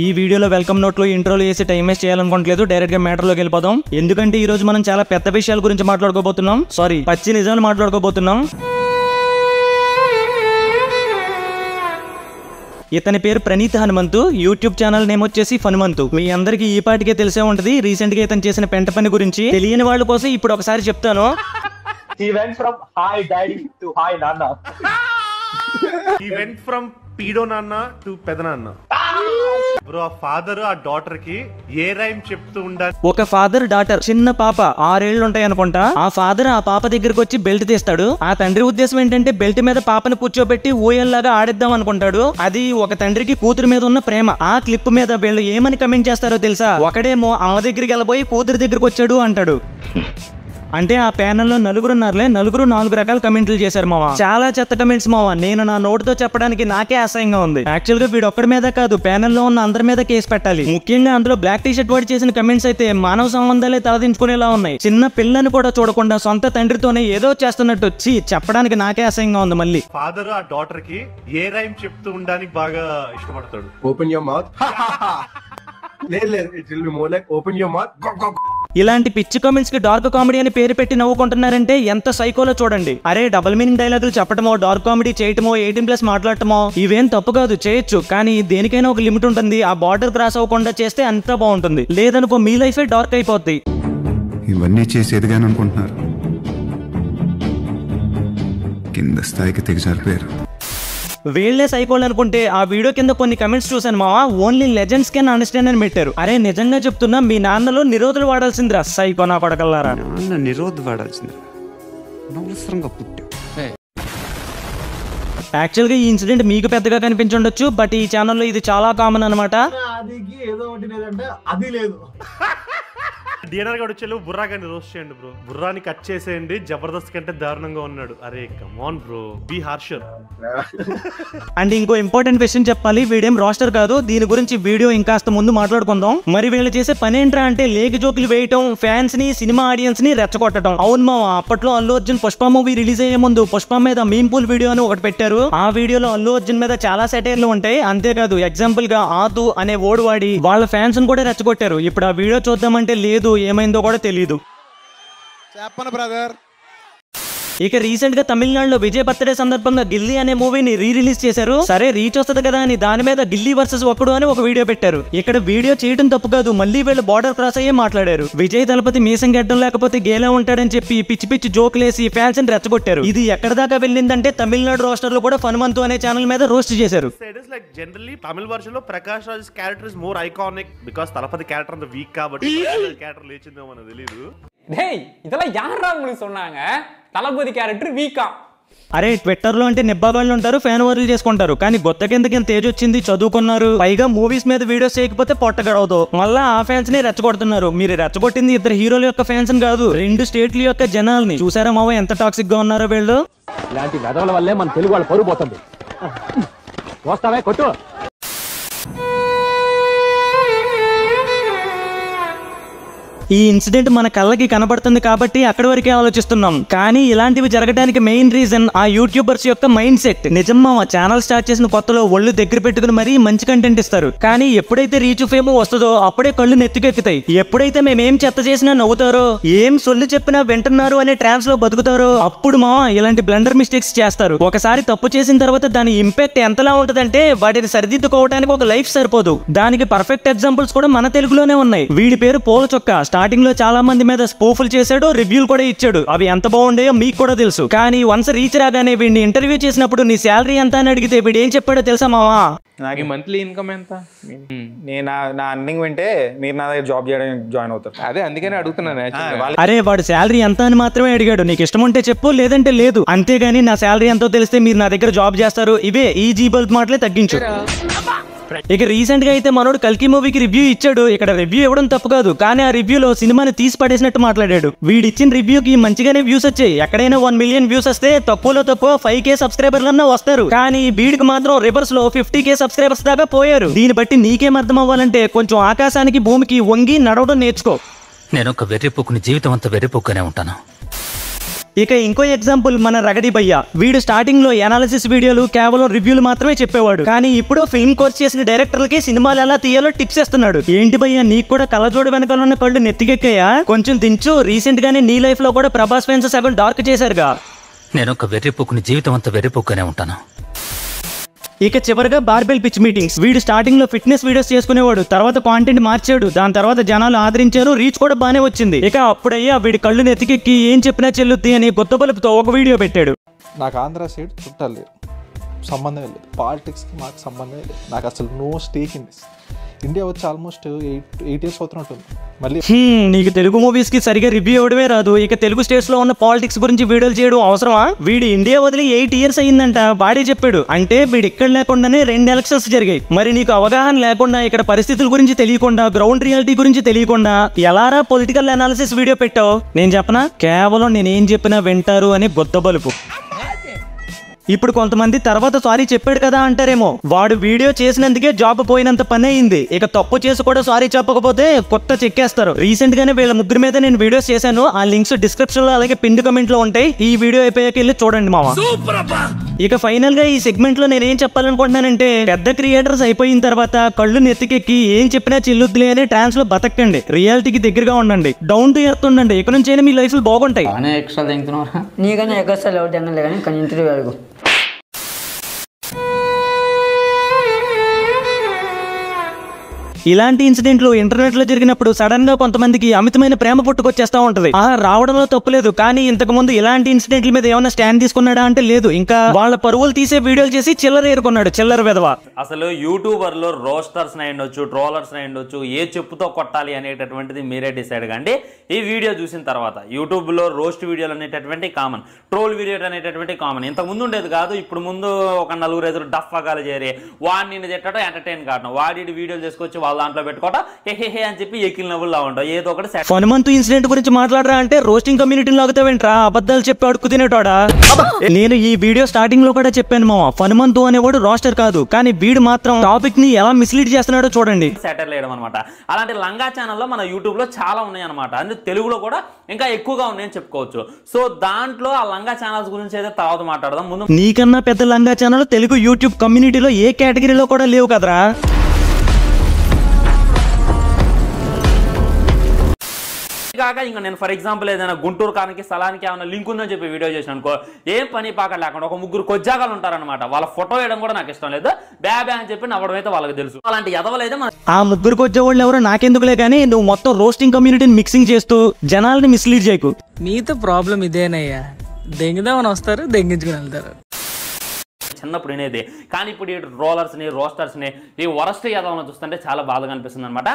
ఈ వీడియోలో వెల్కమ్ నోట్లో ఇంట్రోలు చేసి టైం వేస్ట్ చేయాలనుకోవట్లేదు, డైరెక్ట్ గా మ్యాటర్ లోకి వెళ్ళిపోదాం. ఎందుకంటే ఈ రోజు మనం చాలా పెద్ద విషయాల గురించి మాట్లాడుకోబోతున్నాం. పచ్చి నిజాలు మాట్లాడుకోబోతున్నాం. ఇతని పేరు Praneeth Hanumanthu. YouTube channel name వచ్చేసి ఫనుమంతు. మీ అందరికి ఈ పాటికే తెలిసే ఉంటది. రీసెంట్ గా ఇతను చేసిన పెంట పని గురించి తెలియని వాళ్ళ కోసం ఇప్పుడు ఒకసారి చెప్తాను. He went from hi daddy to hi nana. He went from pedo nana to pedanana. Bro, ఆ ఫాదర్ ఆ డాటర్ కి ఏ రైమ్ చెప్తూ ఉండాలి. ఒక ఫాదర్ డాటర్, చిన్న పాప 6 ఏళ్ళు ఉంటాయి అనుకుంటా. ఆ ఫాదర్ ఆ పాప దగ్గరకు వచ్చి బెల్ట్ తీస్తాడు. ఆ తండ్రి ఉద్దేశం ఏంటంటే బెల్ట్ మీద పాపను కూర్చోబెట్టి ఊయల్లాగా ఆడిద్దాం అనుకుంటాడు. అది ఒక తండ్రికి కూతురు మీద ఉన్న ప్రేమ. ఆ క్లిప్ మీద వీళ్ళు ఏమని కమెంట్ చేస్తారో తెలుసా? ఒకడేమో ఆమె దగ్గరికి వెళ్ళబోయి కూతురు దగ్గరకు వచ్చాడు అంటాడు. అంటే ఆ ప్యానెల్లో నలుగురు 4 రకాల కమెంట్లు చేశారు మావా. చాలా చెత్త కమెంట్స్ మావా. నేను నా నోటితో చెప్పడానికి నాకే అసహ్యంగా ఉంది. యాక్చువల్ గా వీడు ఒక్కడి మీద కాదు, ప్యానెల్లో ఉన్న అందరి మీద కేసు పెట్టాలి. ముఖ్యంగా అందులో బ్లాక్ టీ షర్ట్ వాడి చేసిన కమెంట్స్ అయితే మానవ సంబంధాలే తలదించుకునేలా ఉన్నాయి. చిన్న పిల్లని కూడా చూడకుండా సొంత తండ్రితోనే ఏదో చేస్తున్నట్టు వచ్చి చెప్పడానికి నాకే అసహ్యంగా ఉంది. మళ్ళీ ఫాదర్ ఆ డాటర్ కి ఏ రైమ్ చెప్తూ ఉండడానికి బాగా ఇష్టపడతాడు. Open your mouth. లేదు it will be more like open your mouth. ఇలాంటి పిచ్చి కామెంట్స్ కి డార్క్ కామెడీ అని పేరు పెట్టి నవ్వుకుంటున్నారంటే ఎంత సైకోలో చూడండి. అరే, డబుల్ మీనింగ్ డైలాగులు చెప్పటమో, డార్క్ కామెడీ చేయటమో, 18+ మాట్లాడటమో ఇవేం తప్పు కాదు, చేయొచ్చు. కానీ దేనికైనా ఒక లిమిట్ ఉంటుంది. ఆ బార్డర్ క్రాస్ అవ్వకుండా చేస్తే అంతా బాగుంటుంది. లేదనుకో మీ లైఫే డార్క్ అయిపోద్ది. ఇవన్నీ చేసి ఎదిగాను అనుకుంటున్నారు, కింద స్థాయికి దిగజారిపోయారు. వీళ్లే సైకోల్ అనుకుంటే ఆ వీడియో కింద కొన్ని కమెంట్స్ చూసాను మావా. ఓన్లీ లెజెండ్స్ కెన్ అండర్స్టాండ్ అని పెట్టారు. అరే నిజంగా చెప్తున్నా, మీ నాన్నలో నిరోధులు వాడాల్సిందిరా సైకో నా కొడకల్లారా. నిరోధ్ వాడాల్సింది అనవసరంగా పుట్టావు. యాక్చువల్ గా ఈ ఇన్సిడెంట్ మీకు పెద్దగా కనిపించుండొచ్చు, బట్ ఈ ఛానల్లో ఇది చాలా కామన్ అనమాట. అది లేదు. డిఎన్ఆర్ గారు వచ్చే బుర్రా గారిని రోస్ట్ చేయండి బ్రో. బుర్రాని కట్ చేసేయండి. జబర్దస్త్ కంటే దారుణంగా ఉన్నాడు. అరే కమాన్ బ్రో, బీ హార్షర్. అండ్ ఇంకో ఇంపార్టెంట్ విషయం చెప్పాలి, వీడేం రోస్టర్ కాదు. దీని గురించి వీడియో ఇంకాస్త ముందు మాట్లాడుకుందాం. మరి వీళ్ళు చేసే పని ఏంట్రా అంటే లేకి జోకులు వేయటం, ఫ్యాన్స్ ని, సినిమా ఆడియన్స్ ని రెచ్చగొట్టడం. అవును మావా, అప్పట్లో అల్లు అర్జున్ పుష్ప మూవీ రిలీజ్ అయ్యే ముందు పుష్ప మీద మీమ్ పూల్ వీడియో అని ఒకటి పెట్టారు. ఆ వీడియోలో అల్లు అర్జున్ మీద చాలా సెటైర్లు ఉంటాయి. అంతేకాదు ఎగ్జాంపుల్ గా ఆదు అనే ఓడు వాడి వాళ్ళ ఫ్యాన్స్ కూడా రెచ్చగొట్టారు. ఇప్పుడు ఆ వీడియో చూద్దామంటే లేదు, ఏమైందో కూడా తెలియదు. చెప్పను బ్రదర్. ఇక రీసెంట్ గా తమిళనాడులో విజయ్ బర్త్డే సందర్భంగా గిల్లీ అనే మూవీని రిలీజ్ చేశారు. సరే రీచ్ వస్తుంది కదా అని దాని మీద గిల్లీ వర్సెస్ ఒక్కడు అని ఒక వీడియో పెట్టారు. ఇక్కడ వీడియో చేయడం తప్పు కాదు, మళ్ళీ వీళ్ళు బార్డర్ క్రాస్ అయ్యే మాట్లాడారు. విజయ్ దళపతి మీసం గడ్డం లేకపోతే గేలా ఉంటాడని చెప్పి పిచ్చి పిచ్చి జోకులేసి ఫ్యాన్స్ ని రెచ్చగొట్టారు. ఇది ఎక్కడ దాకా వెళ్ళిందంటే తమిళనాడు రోస్టర్ లో కూడా ఫనుమంతు అనే ఛానల్ మీద రోస్ట్ చేశారు. జనరల్లీ తమిళ వర్షన్ లో Prakash Raj character is more iconic because Thalapathy character అంత వీక్ కాబట్టి క్యారెక్టర్ లేచిందో మనకు తెలియదు. இதெல்லாம் யாரா உங்களுக்கு சொன்னாங்க தளபதி கேரக்டர் வீக்கா? అరే ట్విట్టర్ లో అంటే నిబ్బాగాళ్ళు ఉంటారు, ఫ్యాన్ వార్లు చేసుకుంటారు. కానీ గొత్త కిందకి తేజ్ వచ్చింది, చదువుకున్నారు, పైగా మూవీస్ మీద వీడియోస్ చేయకపోతే పొట్ట గడవదు. మళ్ళా ఆ ఫ్యాన్స్ ని రెచ్చగొడుతున్నారు. మీరు రెచ్చగొట్టింది 2 హీరోల యొక్క ఫ్యాన్స్ కాదు, 2 స్టేట్ల యొక్క జనాల్ని. చూసారా మావ ఎంత టాక్సిక్ గా ఉన్నారో వీళ్ళు. ఇలాంటి వెధవల వల్లే మన తెలుగు వాళ్ళు పరుగు పోతుంది. వస్తావే కొట్టు. ఈ ఇన్సిడెంట్ మన కళ్ళకి కనబడుతుంది కాబట్టి అక్కడి వరకే ఆలోచిస్తున్నాం. కానీ ఇలాంటివి జరగడానికి మెయిన్ రీజన్ ఆ యూట్యూబర్స్ యొక్క మైండ్ సెట్. నిజమ్మా, ఛానల్ స్టార్ట్ చేసిన కొత్తలో ఒళ్ళు దగ్గర పెట్టుకుని మరీ మంచి కంటెంట్ ఇస్తారు. కానీ ఎప్పుడైతే రీచ్ ఫేమ్ వస్తుందో అప్పుడే కళ్ళు నెత్తికెక్కుతాయి. ఎప్పుడైతే మేమేం చెత్త చేసినా నవ్వుతారో, ఏం సొల్లు చెప్పినా వింటున్నారు అనే ట్రాన్స్ లో బతుకుతారో అప్పుడు మా ఇలాంటి బ్లండర్ మిస్టేక్స్ చేస్తారు. ఒకసారి తప్పు చేసిన తర్వాత దాని ఇంపాక్ట్ ఎంతలా ఉంటదంటే వాటిని సరిదిద్దుకోవడానికి ఒక లైఫ్ సరిపోదు. దానికి పర్ఫెక్ట్ ఎగ్జాంపుల్స్ కూడా మన తెలుగులోనే ఉన్నాయి. వీడి పేరు పోల చొక్క. స్టార్టింగ్ లో చాలా మంది మీద స్పోఫుల్ చేశాడు, రివ్యూలు కూడా ఇచ్చాడు. అవి ఎంత బాగుండేయో మీకు కూడా తెలుసు. కానీ వన్స్ రీచ్ రాగానే వీడిని ఇంటర్వ్యూ చేసినప్పుడు నీ శాలరీ ఎంత అని అడిగితే వీడు ఏం చెప్పాడో తెలుసా మావా? నాకు మంత్లీ ఇన్కమ్ ఎంత? నేను నా అర్నింగ్ వింటే మీరు నా దగ్గర జాబ్ చేయడానికి జాయిన్ అవుతారు. అదే అందుకని అడుగుతున్నాను. అరే వాడు శాలరీ ఎంత అని మాత్రమే అడిగాడు. నీకు ఇష్టం ఉంటే చెప్పు, లేదంటే లేదు. అంతేగాని నా శాలరీ ఎంతో తెలిస్తే మీరు నా దగ్గర జాబ్ చేస్తారు, ఇవే ఈ జీ బల్బ్ మాటలే తగ్గించు. ఇక రీసెంట్ గా అయితే మనోడు కల్కి మూవీకి రివ్యూ ఇచ్చాడు. ఇక్కడ రివ్యూ ఇవ్వడం తప్పు కాదు, కానీ ఆ రివ్యూలో సినిమాని తీసి పడేసినట్టు మాట్లాడాడు. వీడిచ్చిన రివ్యూకి మంచిగానే వ్యూస్ వచ్చాయి. ఎక్కడైనా 1 మిలియన్ వ్యూస్ వస్తే తక్కువలో తక్కువ 5K సబ్స్క్రైబర్లన్నా వస్తారు. కానీ వీడికి మాత్రం రివర్స్ లో 50K సబ్స్క్రైబర్స్ దాకా పోయారు. దీన్ని బట్టి నీకేం అర్థం అవ్వాలంటే కొంచెం ఆకాశానికి భూమికి వంగి నడవడం నేర్చుకో. నేను ఒక వెర్రిపోకుని జీవితం అంతా వెర్రిపోకునే ఉంటాను. ఇక ఇంకో ఎగ్జాంపుల్ మన రగడి భయ్య. వీడు స్టార్టింగ్ లో అనాలిసిస్ వీడియోలు కేవలం రివ్యూలు మాత్రమే చెప్పేవాడు. కానీ ఇప్పుడు ఫిల్మ్ కోర్స్ చేసిన డైరెక్టర్లకి సినిమాలు ఎలా తీయాలో టిప్స్ ఇస్తున్నాడు. ఏంటి భయ్య, నీకు కూడా కళ్ళజోడు వెనకాల ఉన్న కళ్ళు నెత్తికెక్కాయా? కొంచెం దించు. రీసెంట్ గానే నీ లైఫ్ లో కూడా ప్రభాస్ ఫ్యాన్స్ సగం డార్క్ చేశారుగా. నేను ఒక వెర్రిపోకుని జీవితం అంతా వెర్రిపోకునే ఉంటాను. ఇక చివరిగా బార్బెల్ పిచ్ మీటింగ్స్. వీడు స్టార్టింగ్ లో ఫిట్నెస్ వీడియోస్ చేసుకునేవాడు, తర్వాత కాంటెంట్ మార్చాడు, దాని తర్వాత జనాలు ఆదరించారు, రీచ్ కూడా బానే వచ్చింది. ఇక అప్పుడయ్యా వీడి కళ్ళు నెత్తికెక్కి ఏం చెప్పినా చెల్లుద్ది అని కొత్త బలుపుతో ఒక వీడియో పెట్టాడు. నాకు ఆంధ్ర సైడ్ చుట్టాలు లేరు, సంబంధమే లేదు, పాలిటిక్స్కి మాకు సంబంధమే లేదు, నాకు అసలు no stake in this. India వచ్చి ఆల్మోస్ట్ 8 years అవుతున్నట్టుంది. మళ్ళీ నీకు తెలుగు మూవీస్ కి సరిగా రివ్యూ ఇవ్వడమే రాదు, ఇక తెలుగు స్టేట్స్ లో ఉన్న పాలిటిక్స్ గురించి వీడియోలు చేయడం అవసరమా? వీడు ఇండియా వదిలి 8 years అయ్యిందంట, వాడే చెప్పాడు. అంటే వీడు ఇక్కడ లేకుండానే 2 elections జరిగాయి. మరి నీకు అవగాహన లేకుండా, ఇక్కడ పరిస్థితుల గురించి తెలియకుండా, గ్రౌండ్ రియాలిటీ గురించి తెలియకుండా ఎలారా పొలిటికల్ అనాలిసిస్ వీడియో పెట్టావు? నేను చెప్పనా, కేవలం నేనేం చెప్పినా వింటారు అని బొద్ద బలుపు. ఇప్పుడు కొంతమంది తర్వాత సారీ చెప్పాడు కదా అంటారేమో. వాడు వీడియో చేసినందుకే జాబ్ పోయినంత పని అయింది. ఇక తప్పు చేసి కూడా సారీ చెప్పకపోతే కొత్త చెక్కేస్తారు. రీసెంట్ గానే వీళ్ళ ముగ్గురు మీద నేను వీడియోస్ చేశాను, ఆ లింక్స్ డిస్క్రిప్షన్ లో అలాగే పిన్ కమెంట్ లో ఉంటాయి. ఈ వీడియో అయిపోయాక వెళ్ళి చూడండి మామ. ఇక ఫైనల్ గా ఈ సెగ్మెంట్ లో నేనేం చెప్పాలనుకుంటున్నానంటే, పెద్ద క్రియేటర్స్ అయిపోయిన తర్వాత కళ్ళు నెత్తికెక్కి ఏం చెప్పినా చెల్లుద్దులే అని ట్రాన్స్ లో బతకండి. రియాలిటీకి దగ్గరగా ఉండండి, డౌన్ టు ఎర్త్ ఉండండి. ఇక నుంచి మీ లైఫ్ బాగుంటాయి. నీకన్నా ఎగస్ట్రా ఎవరు తినలే కానీ కానీ ఇంటర్వ్యూ అడుగు. ఇలాంటి ఇన్సిడెంట్లు ఇంటర్నెట్ లో జరిగినప్పుడు సడన్ గా కొంతమందికి అమితమైన ప్రేమ పుట్టుకొచ్చేస్తా ఉంటది. రావడంలో తప్పులేదు, కానీ ఇంతకు ముందు ఇలాంటి ఇన్సిడెంట్ల మీద ఏమైనా స్టాండ్ తీసుకున్నాడా అంటే లేదు. ఇంకా వాళ్ళ పరువులు తీసే వీడియోలు చేసి చిల్లర ఏరుకున్నాడు, చిల్లర విధవ. అసలు యూట్యూబర్ లో రోస్టర్స్ అయ్యుండొచ్చు, ట్రోలర్స్ అయ్యుండొచ్చు, ఏ చెప్పుతో కొట్టాలి అనేటటువంటిది మీరే డిసైడ్ కండి. ఈ వీడియో చూసిన తర్వాత యూట్యూబ్ లో రోస్ట్ వీడియోలు అనేటటువంటి కామన్, ట్రోల్ వీడియోలు అనేటటువంటి కామన్. ఇంతకు ముందు ఉండేది కాదు. ఇప్పుడు ముందు ఒక 4-5 డఫ్ఫగాలు చేరి వాడిని తిట్టడం, ఎంటర్టైన్ కావడం, వాడి వీడియోలు తీసుకొచ్చి వాళ్ళ దాంట్లో పెట్టుకోవడం, హే అని చెప్పి ఎక్కిల నవ్వులా ఉంటాం. ఏదో ఒకటి ఫన్మంతు ఇన్సిడెంట్ గురించి మాట్లాడరా అంటే రోస్టింగ్ కమ్యూనిటీని లాగుతావేంట్రా, అబద్ధాలు చెప్పి అడుక్కు తినేటోడా. నేను ఈ వీడియో స్టార్టింగ్ లో కూడా చెప్పాను మామ, ఫన్మంతు అనేవాడు రోస్టర్ కాదు, కానీ వీడు మాత్రం టాపిక్ ని ఎలా మిస్లీడ్ చేస్తున్నాడో చూడండి. సెటర్ లేయడం అనమాట. అలాంటి లంగా ఛానల్లో మన యూట్యూబ్ లో చాలా ఉన్నాయి అనమాట. అంటే తెలుగులో కూడా ఇంకా ఎక్కువగా ఉన్నాయని చెప్పుకోవచ్చు. సో దాంట్లో ఆ లంగా ఛానల్స్ గురించి అయితే తర్వాత మాట్లాడదాం. ముందు నీకన్నా పెద్ద లంగా ఛానల్ తెలుగు యూట్యూబ్ కమ్యూనిటీలో ఏ కేటగిరీలో కూడా లేవు కదరా. కాక ఇంకా నేను ఫర్ ఎగ్జాంపుల్ ఏదైనా గుంటూరు కానికి స్థలానికి ఏమైనా లింక్ ఉందని చెప్పి వీడియో చేసిన అనుకో, ఏం పని పాక లేకుండా ఒక 3 కొజ్జాగాలు ఉంటారనమాట. వాళ్ళ ఫోటో వేయడం కూడా నాకు ఇష్టం లేదు, బ్యా అని చెప్పి నవ్వడం అయితే వాళ్ళకి తెలుసు. అలాంటి ఎదవలైతే ఆ 3 కొజ్జావాళ్ళు ఎవరో నాకెందుకులే, కానీ నువ్వు మొత్తం రోస్టింగ్ కమ్యూనిటీని మిక్సింగ్ చేస్తూ జనాల్ని మిస్లీడ్ చేయకు. మీతో ప్రాబ్లం ఇదేనయ్యా, దెంగిదామని వస్తారు, దెంగించుకుని వెళ్తారు. చిన్నప్పుడు వినేది, కానీ ఇప్పుడు ఈ రోలర్స్ ని రోస్టర్స్ ని ఈ వరస్ట్ ఎదవలను చూస్తుంటే చాలా బాధగా అనిపిస్తుంది అనమాట.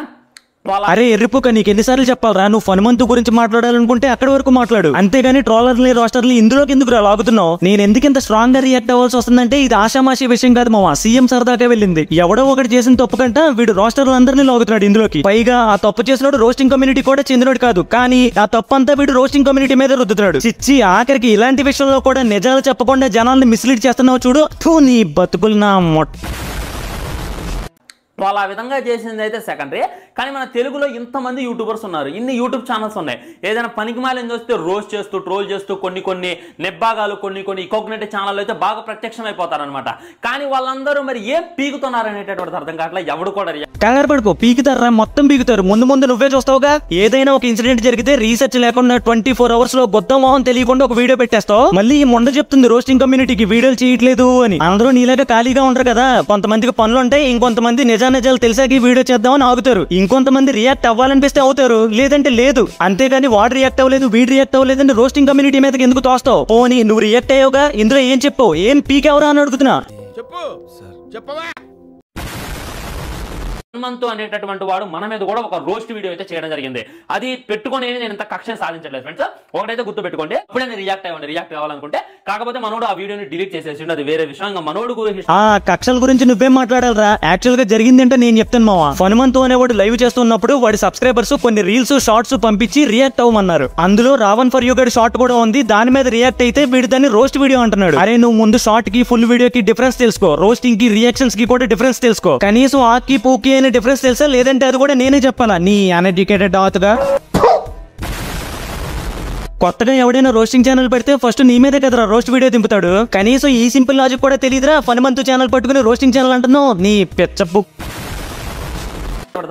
అరే ఎర్రిపోక, నీకు ఎన్నిసార్లు చెప్పాలరా, నువ్వు ఫన్మంతు గురించి మాట్లాడాలనుకుంటే అక్కడ వరకు మాట్లాడు, అంతేగాని ట్రోలర్ని రోస్టర్ని ఇందులోకి ఎందుకు లాగుతున్నావు? నేను ఎందుకు ఇంత స్ట్రాంగ్ గా రియాక్ట్ అవ్వాల్సి వస్తుందంటే ఇది ఆషామాషి విషయం కాదు మామ. సీఎం సరదాగా వెళ్ళింది, ఎవడో ఒకటి చేసిన తప్పు కంట వీడు రోస్టర్లు అందరినీ లాగుతున్నాడు ఇందులోకి. పైగా ఆ తప్పు చేసినోడు రోస్టింగ్ కమ్యూనిటీ కూడా చెందినోడు కాదు, కానీ ఆ తప్పు అంతా వీడు రోస్టింగ్ కమ్యూనిటీ మీద రుద్దుతున్నాడు. చిచ్చి, ఆఖరికి ఇలాంటి విషయంలో కూడా నిజాలు చెప్పకుండా జనాల్ని మిస్లీడ్ చేస్తున్నావు చూడు. నీ బతుకులు నా వాళ్ళు ఆ విధంగా చేసింది అయితే సెకండరీ. కానీ మన తెలుగులో ఇంతమంది యూట్యూబర్స్ ఉన్నారు, ఇన్ని యూట్యూబ్ ఛానల్స్ ఉన్నాయి. ఏదైనా పనికిమాలిన చూస్తే రోస్ట్ చేస్తూ, ట్రోల్ చేస్తూ, కొన్ని నెబ్బాగాలు, కొన్ని ఇకోగ్నేటివ్ ఛానల్ అయితే బాగా ప్రత్యక్షం అయిపోతారనమాట. కానీ వాళ్ళందరూ మరి ఏం పీకుతున్నారు అనేటటువంటి అర్థం కావట్లేదు. ఎవడు కూడా కంగారు పడుకో, పీకుతారా, మొత్తం పీకుతారు. ముందు నువ్వే చూస్తావుగా. ఏదైనా ఒక ఇన్సిడెంట్ జరిగితే రీసెర్చ్ లేకుండా 24 hours లో గొప్ప మొహం తెలియకుండా ఒక వీడియో పెట్టేస్తావు. మళ్ళీ ఈ మొండ చెప్తుంది రోస్టింగ్ కమ్యూనిటీకి వీడియోలు చేయట్లేదు అని. అందరూ నీలాగా ఖాళీగా ఉంటారు కదా, కొంతమందికి పనులు ఉంటాయి, ఇంకొంతమంది నిజాలు తెలిసాక వీడియో చేద్దామని ఆగుతారు, ఇంకొంతమంది రియాక్ట్ అవ్వాలనిపిస్తే అవుతారు, లేదంటే లేదు. అంతేగాని వాడు రియాక్ట్ అవ్వలేదు, వీడు రియాక్ట్ అవ్వలేదంటే రోస్టింగ్ కమ్యూనిటీ మీదకి ఎందుకు తోస్తావు? పోనీ నువ్వు రియాక్ట్ అయ్యావుగా, ఇందులో ఏం చెప్పావు, ఏం పీకెవరా అని అడుగుతున్నా. హనుమంతు అనేటటువంటి వాడు మన మీద కూడా ఒక రోస్ట్ వీడియో అయితే చేయడం జరిగింది. అది పెట్టుకొని నేను ఇంత కక్ష సాధించట్లేదు ఫ్రెండ్స్. ఒకటైతే గుర్తు పెట్టుకోండి, అప్పుడే నేను రియాక్ట్ అవ్వాలనుకుంటే, కాకపోతే మనోడు ఆ వీడియోని డిలీట్ చేసేసి అది వేరే విషయంగా మనోడు ఆ కక్షల గురించి నువ్వేం మాట్లాడాలరా. యాక్చువల్ గా జరిగింది అంటే నేను చెప్తాను మావా. హనుమంతు అనేవాడు లైవ్ చేస్తున్నప్పుడు వాడి సబ్స్క్రైబర్స్ కొన్ని రీల్స్, షార్ట్స్ పంపించి రియాక్ట్ అవ్వమన్నారు. అందులో రావణ్ ఫర్ యూ గడి షార్ట్ కూడా ఉంది. దాని మీద రియాక్ట్ అయితే వీడు దాన్ని రోస్ట్ వీడియో అంటున్నాడు. అరే నువ్వు ముందు షార్ట్ కి ఫుల్ వీడియోకి డిఫరెన్స్ తెలుసుకో, రోస్టింగ్ కి రియాక్షన్స్ కి కూడా డిఫరెన్స్ తెలుసుకో. కనీసం ఆకి పూకి అనే డిఫరెన్స్ తెలుసా, లేదంటే అది కూడా నేనే చెప్పాలా నీ అన్ఎడ్యుకేటెడ్ అవుతుగా. కొత్తగా ఎవడైనా రోస్టింగ్ ఛానల్ పెడితే ఫస్ట్ నీ మీదే కదరా రోస్ట్ వీడియో దింపుతాడు. కనీసం ఈ సింపుల్ లాజిక్ కూడా తెలియదురా. ఫన్మంతు ఛానల్ పట్టుకుని రోస్టింగ్ ఛానల్ అంటున్నావు, నీ పెచ్చప్పు.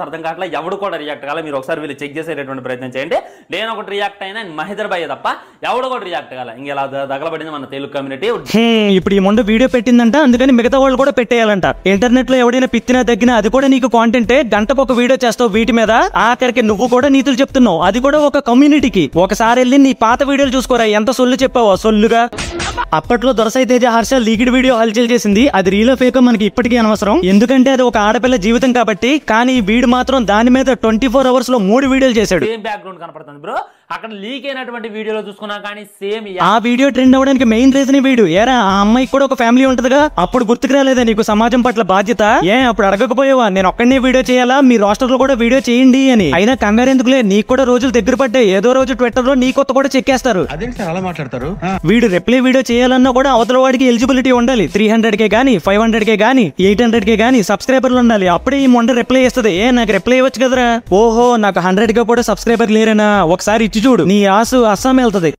అర్థం కావట్లే, ఎవడు కూడా రియాక్ట్ కాలే. మీరు ఒకసారి వీళ్ళు చెక్ చేసేటటువంటి ప్రయత్నం చేయండి. నేను ఒకటి రియాక్ట్ అయినా మహేందర్ భాయ్ తప్ప ఎవడు కూడా రియాక్ట్ కాలే. ఇంకెలా దగలబడింది మన తెలుగు కమ్యూనిటీ. ఇప్పుడు ఈ మొండ వీడియో పెట్టిందంట, అందుకని మిగతా వాళ్ళు కూడా పెట్టేయాలంట. ఇంటర్నెట్ లో ఎవడైనా పిత్తినా తగ్గినా అది కూడా నీకు కాంటెంటే. గంటకు ఒక వీడియో చేస్తావు వీటి మీద, ఆఖరికి నువ్వు కూడా నీతులు చెప్తున్నావు, అది కూడా ఒక కమ్యూనిటీకి. ఒకసారి వెళ్ళి నీ పాత వీడియోలు చూసుకోరా, ఎంత సొల్లు చెప్పావో సొల్లుగా. అప్పట్లో దొరసాయి తేజ హర్ష లీక్డ్ వీడియో హల్చల్ చేసింది. అది రీలో ఫేకో మనకి ఇప్పటికీ అనవసరం, ఎందుకంటే అది ఒక ఆడపిల్ల జీవితం కాబట్టి. కానీ వీడు మాత్రం దాని మీద 24 hours లో 3 వీడియోలు చేశాడు. సేమ్ బ్యాక్గ్రౌండ్ కనపడుతుంది బ్రో. అక్కడ లీక్ అయినటువంటి వీడియోలో చూసుకున్నా కానీ సేమ్ ఆ వీడియో ట్రెండ్ అవడానికి మెయిన్ రీజన్ వీడు. ఏరా ఆ అమ్మాయికి కూడా ఒక ఫ్యామిలీ ఉంటదిగా, అప్పుడు గుర్తుకు రాలేదా నీకు సమాజం పట్ల బాధ్యత? అప్పుడు అడగకపోయావా నేను ఒక్కడనే వీడియో చేయాలా, మీ రోస్టర్ లో కూడా వీడియో చేయండి అని? అయినా కంగారు ఎందుకులే, నీకు కూడా రోజులు దగ్గర పడ్డాయి. ఏదో రోజు ట్విట్టర్ లో నీ కొత్త కూడా చెక్కేస్తారు. అలా మాట్లాడతారు. వీడు రిప్లై వీడియో చేయాలన్నా కూడా అవతల వాడికి ఎలిజిబిలిటీ ఉండాలి. 300K గానీ 500K గానీ 800K గానీ సబ్స్క్రైబర్లు ఉండాలి. అప్పుడే ఈ మొండ రిప్లై ఇస్తుంది. నాకు రిప్లై ఇవ్వచ్చు కదరా. ఓహో నాకు 100K కూడా సబ్స్క్రైబర్ లేరేనా, ఒకసారి ఇచ్చి చూడు, నీ ఆసు అస్సాం వెళ్తది.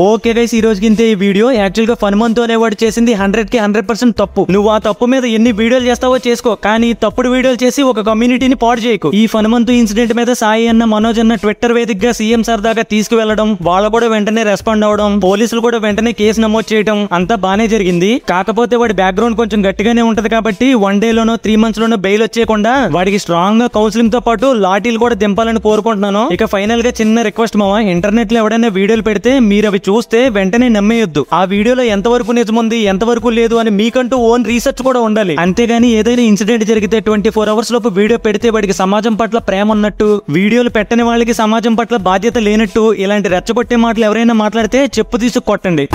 ఓకే గైస్, ఈ రోజుకి ఇంతే ఈ వీడియో. యాక్చువల్ గా ఫన్మంతు అనేవాడు చేసింది 100కి 100% తప్పు. నువ్వు ఆ తప్పు మీద ఎన్ని వీడియోలు చేస్తావో చేసుకో, కానీ తప్పుడు వీడియోలు చేసి ఒక కమ్యూనిటీని పాడు చేయకు. ఈ ఫన్మంతు ఇన్సిడెంట్ మీద సాయి అన్న మనోజ్ అన్న ట్విట్టర్ వేదికగా సీఎం సార్ దాకా తీసుకువెళ్లడం, వాళ్ళు కూడా వెంటనే రెస్పాండ్ అవడం, పోలీసులు కూడా వెంటనే కేసు నమోదు చేయడం అంతా బానే జరిగింది. కాకపోతే వాడి బ్యాక్గ్రౌండ్ కొంచెం గట్టిగానే ఉంటది కాబట్టి 1 day లోనో 3 months లోనో బెయిల్ వచ్చేయకుండా వాడికి స్ట్రాంగ్ గా కౌన్సిలింగ్ తో పాటు లాఠీలు కూడా దింపాలని కోరుకుంటున్నాను. ఇక ఫైనల్ గా చిన్న రిక్వెస్ట్ మావా, ఇంటర్నెట్ లో ఎవడైనా వీడియోలు పెడితే మీరు అవి చూస్తే వెంటనే నమ్మేయొద్దు. ఆ వీడియోలో ఎంతవరకు నిజముంది ఎంతవరకు లేదు అని మీకంటూ ఓన్ రీసెర్చ్ కూడా ఉండాలి. అంతేగాని ఏదైనా ఇన్సిడెంట్ జరిగితే 24 hours లోపు వీడియో పెడితే వాడికి సమాజం పట్ల ప్రేమ ఉన్నట్టు, వీడియోలు పెట్టని వాళ్ళకి సమాజం పట్ల బాధ్యత లేనట్టు ఇలాంటి రెచ్చగొట్టే మాటలు ఎవరైనా మాట్లాడితే చెప్పు తీసుకు కొట్టండి.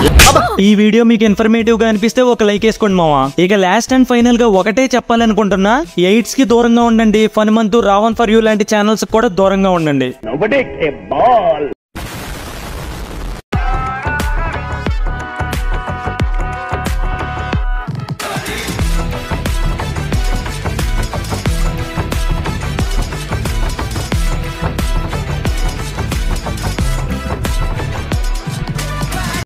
ఈ వీడియో మీకు ఇన్ఫర్మేటివ్ గా అనిపిస్తే ఒక లైక్ వేసుకోండి మావా. ఇక లాస్ట్ అండ్ ఫైనల్ గా ఒకటే చెప్పాలనుకుంటున్నా, ఎయిడ్స్ కి దూరంగా ఉండండి. ఫన్మంతు, రావణ్ ఫర్ యూ లాంటి ఛానల్స్ కూడా దూరంగా ఉండండి.